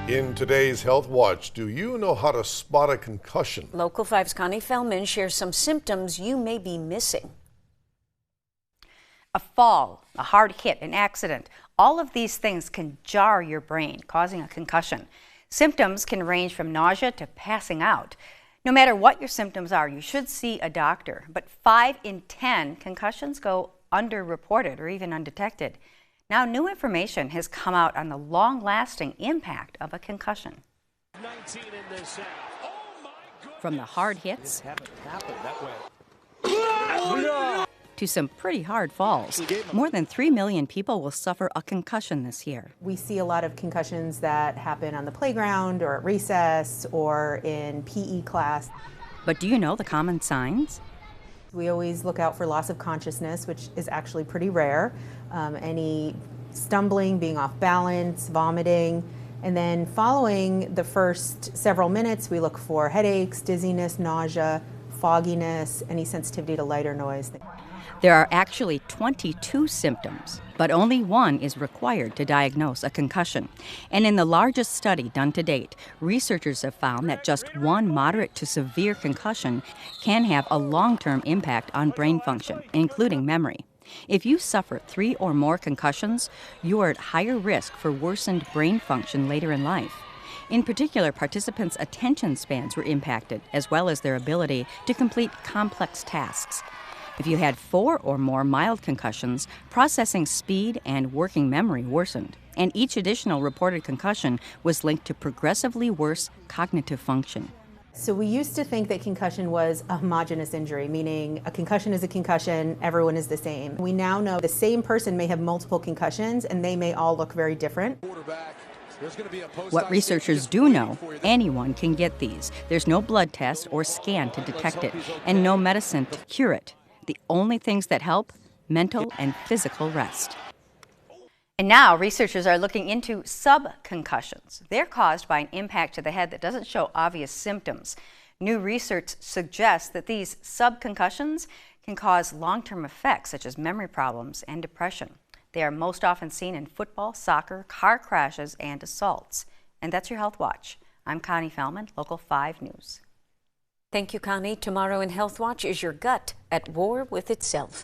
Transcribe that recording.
In today's Health Watch, do you know how to spot a concussion? Local 5's Connie Fellman shares some symptoms you may be missing. A fall, a hard hit, an accident, all of these things can jar your brain, causing a concussion. Symptoms can range from nausea to passing out. No matter what your symptoms are, you should see a doctor. But 5 in 10 concussions go underreported or even undetected. Now, new information has come out on the long-lasting impact of a concussion. 19 in this half. Oh my goodness. From the hard hits That way. to some pretty hard falls. More than 3 million people will suffer a concussion this year. We see a lot of concussions that happen on the playground or at recess or in PE class. But do you know the common signs? We always look out for loss of consciousness, which is actually pretty rare. Any stumbling, being off balance, vomiting. And then following the first several minutes, we look for headaches, dizziness, nausea, fogginess, any sensitivity to light or noise. There are actually 22 symptoms, but only one is required to diagnose a concussion. And in the largest study done to date, researchers have found that just one moderate to severe concussion can have a long-term impact on brain function, including memory. If you suffer 3 or more concussions, you are at higher risk for worsened brain function later in life. In particular, participants' attention spans were impacted, as well as their ability to complete complex tasks. If you had 4 or more mild concussions, processing speed and working memory worsened, and each additional reported concussion was linked to progressively worse cognitive function. So we used to think that concussion was a homogeneous injury, meaning a concussion is a concussion, everyone is the same. We now know the same person may have multiple concussions and they may all look very different. What researchers do know, anyone can get these. There's no blood test or scan to detect it, and no medicine to cure it. The only things that help, mental and physical rest. And now researchers are looking into subconcussions. They're caused by an impact to the head that doesn't show obvious symptoms. New research suggests that these subconcussions can cause long-term effects such as memory problems and depression. They are most often seen in football, soccer, car crashes, and assaults. And that's your Health Watch. I'm Connie Fellman, Local 5 News. Thank you, Connie. Tomorrow in Health Watch, is your gut at war with itself?